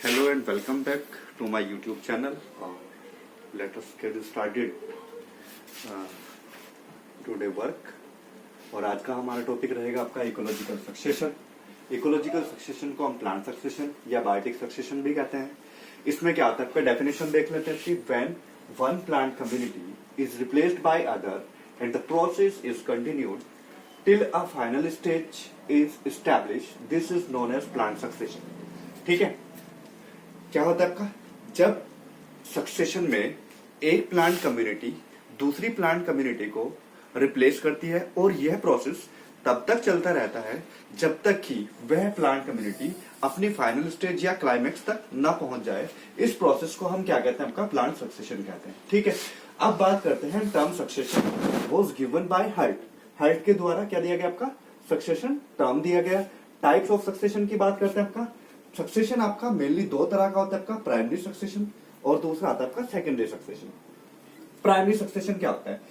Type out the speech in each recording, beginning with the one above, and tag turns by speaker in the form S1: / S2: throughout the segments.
S1: Hello and welcome back to my YouTube channel. Let us get started today work. और आज का हमारा topic रहेगा आपका इकोलॉजिकल सक्सेशन। इकोलॉजिकल सक्सेशन को हम प्लांट सक्सेशन या बायोटिक सक्सेशन भी कहते हैं। इसमें क्या आता है आपका डेफिनेशन देख लेते हैं कि when one plant community is replaced by other and the process is continued till a final stage is established, this is known as plant succession. ठीक है, क्या होता है आपका जब सक्सेशन में एक प्लांट कम्युनिटी दूसरी प्लांट कम्युनिटी को रिप्लेस करती है और यह प्रोसेस तब तक चलता रहता है जब तक कि वह प्लांट कम्युनिटी अपनी फाइनल स्टेज या क्लाइमेक्स तक न पहुंच जाए। इस प्रोसेस को हम क्या कहते हैं आपका प्लांट सक्सेशन कहते हैं। ठीक है, अब बात करते हैं term succession was given by Hult. Hult के द्वारा क्या दिया गया आपका सक्सेशन टर्म दिया गया। टाइप्स ऑफ सक्सेशन की बात करते हैं आपका सक्सेशन आपका मेनली दो तरह का होता है आपका प्राइमरी सक्सेशन और दूसरा आता है आपका सेकेंडरी सक्सेशन। प्राइमरी सक्सेशन क्या होता है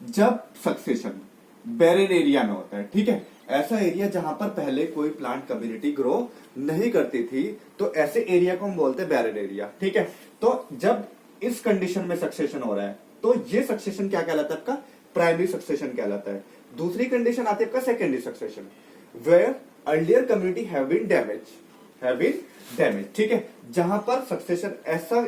S1: जब सक्सेशन बैरन एरिया में होता है। ठीक है, ऐसा एरिया जहां पर पहले कोई प्लांट कम्युनिटी ग्रो नहीं करती थी, तो ऐसे एरिया को हम बोलते हैं बैरन एरिया। ठीक है, तो जब इस कंडीशन में सक्सेशन हो रहा है तो ये सक्सेशन क्या कहलाता है आपका प्राइमरी सक्सेशन कहलाता है। दूसरी कंडीशन आती है आपका secondary succession where earlier community have been damage. ठीक है, जहां पर सक्सेशन ऐसा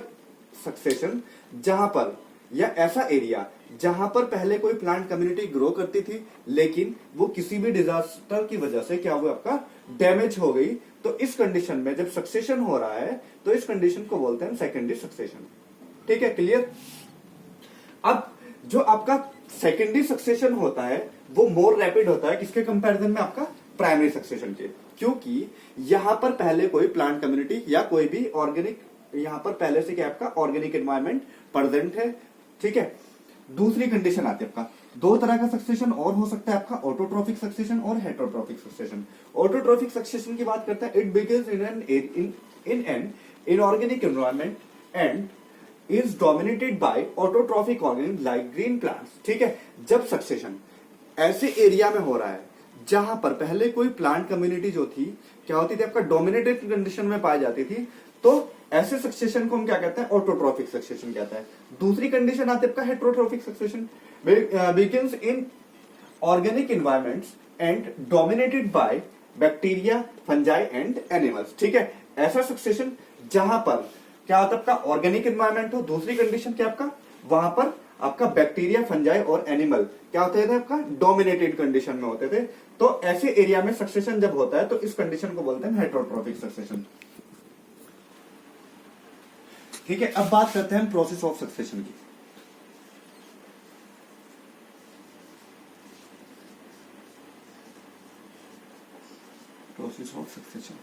S1: सक्सेशन जहां पर या ऐसा एरिया जहां पर पहले कोई प्लांट कम्युनिटी ग्रो करती थी लेकिन वो किसी भी डिजास्टर की वजह से क्या हुआ आपका डैमेज हो गई, तो इस कंडीशन में जब सक्सेशन हो रहा है तो इस कंडीशन को बोलते हैं सेकेंडरी सक्सेशन। ठीक है, क्लियर। अब जो आपका सेकेंडरी सक्सेशन होता है वो मोर रैपिड होता है किसके कंपैरिजन में आपका प्राइमरी सक्सेशन के, क्योंकि यहां पर पहले कोई प्लांट कम्युनिटी या कोई भी ऑर्गेनिक यहां पर पहले से क्या आपका ऑर्गेनिक एनवायरमेंट प्रेजेंट है। ठीक है, दूसरी कंडीशन आती है आपका दो तरह का सक्सेशन और हो सकता है आपका ऑटोट्रोफिक सक्सेशन और हेटरोट्रोफिक सक्सेशन। ऑटोट्रोफिक सक्सेशन की बात करते हैं it begins in an inorganic environment and is dominated by autotrophic organism like green plants. ठीक है, जब सक्सेशन ऐसे एरिया में हो रहा है जहां पर पहले कोई प्लांट कम्युनिटी जो थी क्या होती थी आपका डोमिनेटेड कंडीशन में पाई जाती थी, तो ऐसे सक्सेशन को हम क्या कहते हैं ऑटोट्रोफिक सक्सेशन कहते हैं। दूसरी कंडीशन आती है आपका heterotrophic succession begins in organic environments and dominated by bacteria fungi and animals. ठीक है, ऐसा सक्सेशन जहां पर क्या होता है आपका ऑर्गेनिक एनवायरमेंट हो, दूसरी कंडीशन क्या आपका वहां पर आपका बैक्टीरिया फंजाई और एनिमल क्या होते थे आपका डोमिनेटेड कंडीशन में होते थे। तो ऐसे एरिया में सक्सेशन जब होता है तो इस कंडीशन को बोलते हैं हेटरोट्रोफिक सक्सेशन। ठीक है, अब बात करते हैं प्रोसेस ऑफ सक्सेशन की। प्रोसेस ऑफ सक्सेशन,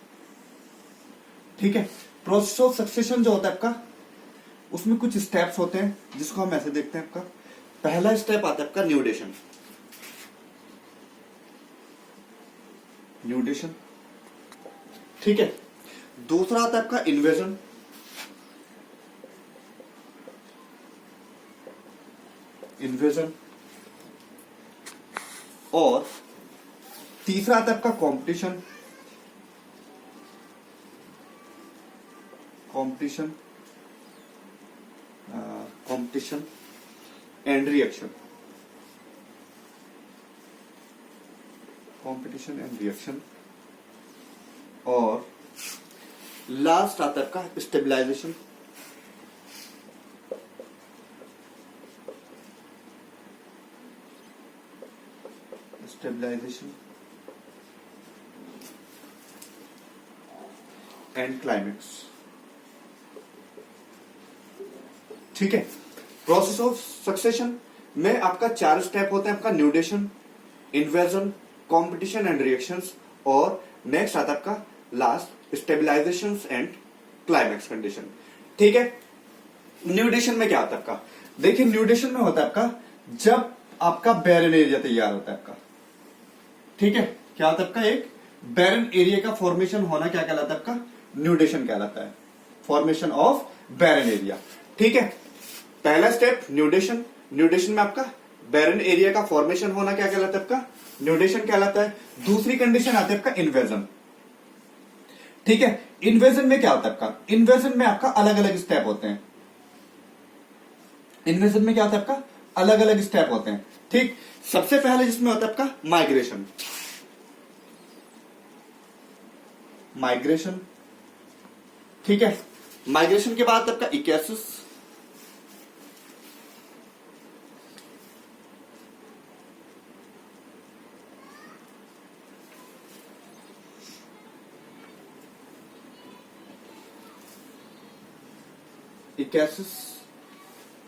S1: ठीक है, प्रोसेस ऑफ सक्सेशन जो होता है आपका उसमें कुछ स्टेप्स होते हैं जिसको हम ऐसे देखते हैं। आपका पहला स्टेप आता है आपका न्यूडेशन। ठीक है, दूसरा आता है आपका इन्वेजन। और तीसरा आता है आपका कॉम्पिटिशन एंड रिएक्शन। और लास्ट आता है आपका स्टेबलाइजेशन। And climax. ठीक है, प्रोसेस ऑफ सक्सेशन में आपका चार स्टेप होते हैं आपका nudation, invasion, competition and reactions और नेक्स्ट आता है आपका last stabilisation and climax condition. ठीक है, न्यूडेशन में क्या होता है आपका देखिए न्यूडेशन में होता है आपका जब आपका बैरन एरिया तैयार होता है आपका। ठीक है, क्या होता है आपका एक बैरन एरिया का फॉर्मेशन होना क्या कहलाता है आपका न्यूडेशन कहलाता है, फॉर्मेशन ऑफ बैरन एरिया। ठीक है, पहला स्टेप न्यूडेशन में आपका बैरन एरिया का फॉर्मेशन होना क्या कहलाता है आपका न्यूडेशन कहलाता है। दूसरी कंडीशन आती है आपका इन्वेजन। ठीक है। इन्वेजन में क्या होता है आपका, इन्वेजन में आपका अलग अलग स्टेप होते हैं। इन्वेजन में क्या होता है आपका, अलग अलग स्टेप होते हैं। ठीक, सबसे पहले जिसमें होता है आपका माइग्रेशन। माइग्रेशन, ठीक है। माइग्रेशन के बाद आपका इक्यासिस, इक्यासिस,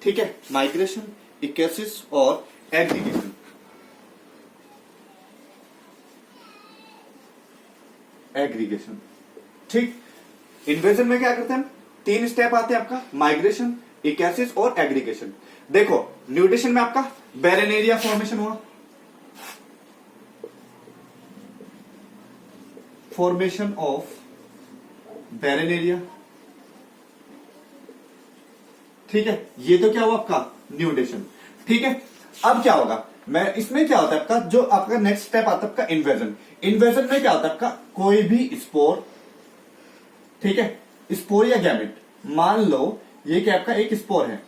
S1: ठीक है। माइग्रेशन, इक्यासिस और एग्रीगेशन। एग्रीगेशन, ठीक। इन्वेजन में क्या करते हैं हम, 3 स्टेप आते हैं आपका, माइग्रेशन, इक्यासिस और एग्रीगेशन। देखो न्यूट्रिशन में आपका बैरन एरिया फॉर्मेशन हुआ, फॉर्मेशन ऑफ बैरन एरिया, ठीक है। ये तो क्या हुआ आपका न्यूट्रिशन, ठीक है। अब क्या होगा, मैं इसमें क्या होता है आपका, जो आपका नेक्स्ट स्टेप आता है आपका इन्वेजन। इन्वेजन में क्या होता है आपका, कोई भी स्पोर, ठीक है, स्पोर या गैमेट, मान लो ये क्या आपका एक स्पोर है,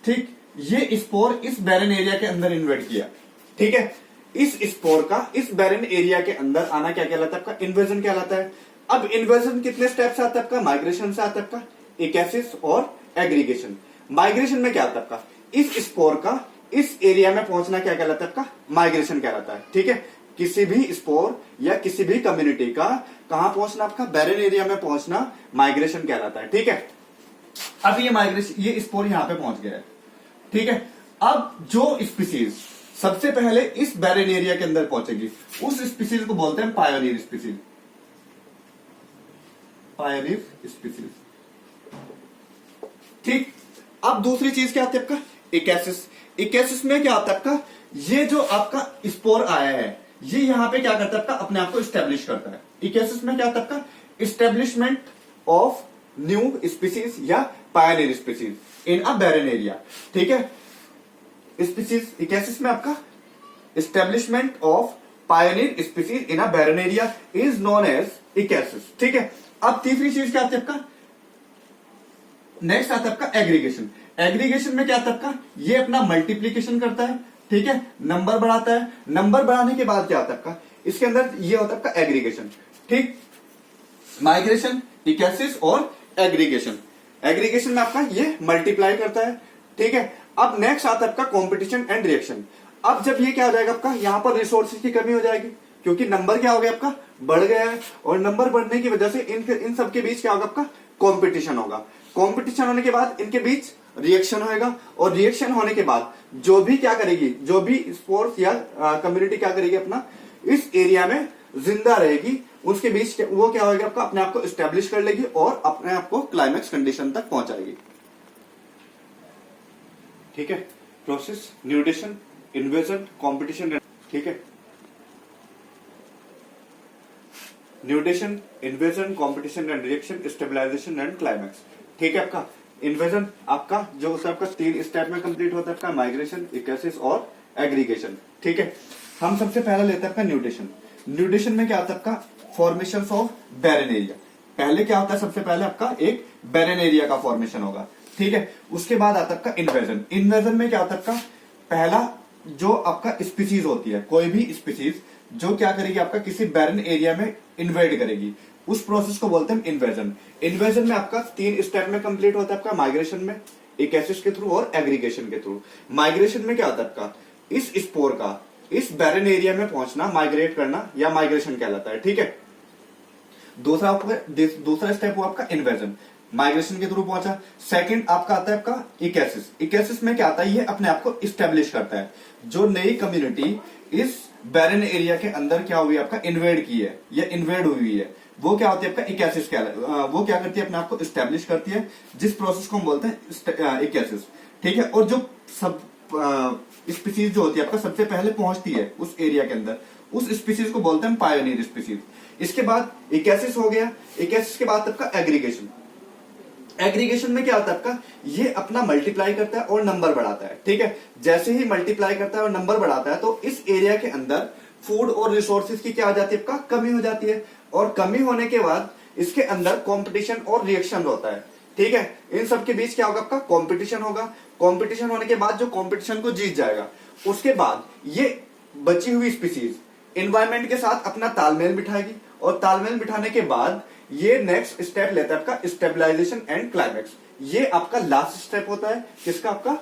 S1: ठीक। ये स्पोर इस बैरन एरिया के अंदर इन्वेट किया, ठीक है। इस स्पोर का इस बैरन एरिया के अंदर आना क्या कहलाता है आपका, इन्वेजन कहलाता है। अब इन्वेजन कितने स्टेप से आता है आपका, माइग्रेशन से आता है आपका, इक्यासिस और एग्रीगेशन। माइग्रेशन में क्या आता है आपका, इस स्पोर का इस एरिया में पहुंचना क्या कहलाता है आपका, माइग्रेशन कहलाता है, ठीक है। किसी भी स्पोर या किसी भी कम्युनिटी का कहां पहुंचना, आपका बैरन एरिया में पहुंचना माइग्रेशन कहलाता है, ठीक है। अब ये माइग्रेशन, ये स्पोर यहां पे पहुंच गया है, ठीक है। अब जो स्पीसीज सबसे पहले इस बैरन एरिया के अंदर पहुंचेगी, उस स्पीसीज को बोलते हैं पायोनियर स्पीसीज। पायोनियर स्पीसीज, ठीक। अब दूसरी चीज क्या आती है आपका, इक्यासिस। इक्यासिस में क्या आता है आपका, ये जो आपका स्पोर आया है, ये यहां पे क्या करता है आपका, अपने आप को स्टेब्लिश करता है। इक्यासिस में क्या आता है आपका, स्टेब्लिशमेंट ऑफ न्यू स्पीसीज या pioneer species in a barren area, ठीक है। स्पीसीज इक्यासिस में आपका establishment of pioneer species in a barren area is known as ecesis, ठीक है। अब तीसरी चीज क्या आती है आपका, नेक्स्ट आता है आपका एग्रीगेशन। एग्रीगेशन में क्या आता है आपका, ये अपना मल्टीप्लीकेशन करता है, ठीक है, नंबर बढ़ाता है। नंबर बढ़ाने के बाद क्या आता है आपका, इसके अंदर ये होता है आपका एग्रीगेशन, ठीक। माइग्रेशन, इक्यासिस और एग्रीगेशन। एग्रीगेशन में आपका ये मल्टीप्लाई करता है, ठीक है। अब नेक्स्ट आता है आपका कॉम्पिटिशन एंड रिएक्शन। अब जब ये क्या हो जाएगा आपका, यहां पर रिसोर्सेज की कमी हो जाएगी, क्योंकि नंबर क्या हो गया आपका, बढ़ गया है, और नंबर बढ़ने की वजह से इन सबके बीच क्या होगा आपका, कॉम्पिटिशन होगा। कॉम्पिटिशन होने के बाद इनके बीच रिएक्शन होएगा, और रिएक्शन होने के बाद जो भी क्या करेगी, जो भी स्पोर्ट्स या कम्युनिटी क्या करेगी, अपना इस एरिया में जिंदा रहेगी, उसके बीच वो क्या होगा आपका, अपने आप को स्टेब्लिश कर लेगी और अपने आप को क्लाइमेक्स कंडीशन तक पहुंचाएगी, ठीक है। प्रोसेस न्यूट्रिशन, इन्वेजन, कॉम्पिटिशन, ठीक है। Nutrition, invasion, competition and reaction, stabilisation and climax, ठीक है। आपका इन्वेजन आपका जो आपका 3 स्टेप में कंप्लीट होता है, आपका माइग्रेशन, इक्यासिस और एग्रीगेशन, ठीक है। हम सबसे पहले लेते हैं आपका न्यूट्रिशन। न्यूट्रिशन में क्या आता है आपका, फॉर्मेशन ऑफ बैरन एरिया। पहले क्या होता है, सबसे पहले आपका एक बैरन एरिया का फॉर्मेशन होगा, ठीक है। उसके बाद आता है आपका इन्वेजन। इन्वेजन में क्या होता है आपका, पहला जो आपका स्पीसीज होती है, कोई भी स्पीसीज जो क्या करेगी, आपका किसी बैरन एरिया में इन्वेड करेगी, उस प्रोसेस को बोलते हैं इन्वेजन। इन्वेजन में आपका 3 स्टेप में कंप्लीट होता है, आपका माइग्रेशन में, इक्यासिस के थ्रू और एग्रीगेशन के थ्रू। माइग्रेशन में क्या होता है आपका, इस स्पोर का इस बैरन एरिया में पहुंचना, माइग्रेट करना, या माइग्रेशन कहलाता है, ठीक है। दूसरा स्टेप हुआ आपका इन्वेजन, माइग्रेशन के थ्रू पहुंचा। सेकंड आपका आता है आपका इक्यासिस। इक्यासिस में क्या आता है, ये अपने आप को स्टेब्लिश करता है, जो नई कम्युनिटी इस बैरन एरिया के अंदर क्या हुई, आपका इन्वेड की है या इन्वेड हुई है, वो क्या होती है आपका इक्यासिस, वो क्या करती है, अपने आप को स्टेब्लिश करती है, जिस प्रोसेस को हम बोलते हैं इक्यासिस, ठीक है। और जो सब स्पीसीज जो होती है आपका सबसे पहले पहुंचती है उस एरिया के अंदर, उस स्पीसीज को बोलते हैं पायोनियर स्पीसीज। इसके बाद इक्यासिस हो गया, इक्यासिस के बाद आपका एग्रीगेशन। एग्रीगेशन में क्या होता है आपका, ये अपना मल्टीप्लाई करता है और नंबर बढ़ाता है, ठीक है। जैसे ही मल्टीप्लाई करता है और नंबर बढ़ाता है, तो इस एरिया के अंदर फूड और रिसोर्सेज की क्या आ जाती है, आपका कमी हो जाती है। और कमी होने के बाद इसके अंदर कंपटीशन और रिएक्शन होता है, ठीक है। इन सब के बीच क्या होगा, आपका कंपटीशन होगा। कंपटीशन होने के बाद जो कंपटीशन को जीत जाएगा, उसके बाद ये बची हुई स्पीसीज एनवायरमेंट के साथ अपना तालमेल बिठाएगी, और तालमेल बिठाने के बाद ये नेक्स्ट स्टेप लेता है आपका स्टेबलाइजेशन एंड क्लाइमेक्स। ये आपका लास्ट स्टेप होता है किसका, आपका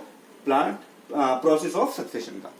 S1: प्लांट प्रोसेस ऑफ सक्सेशन का।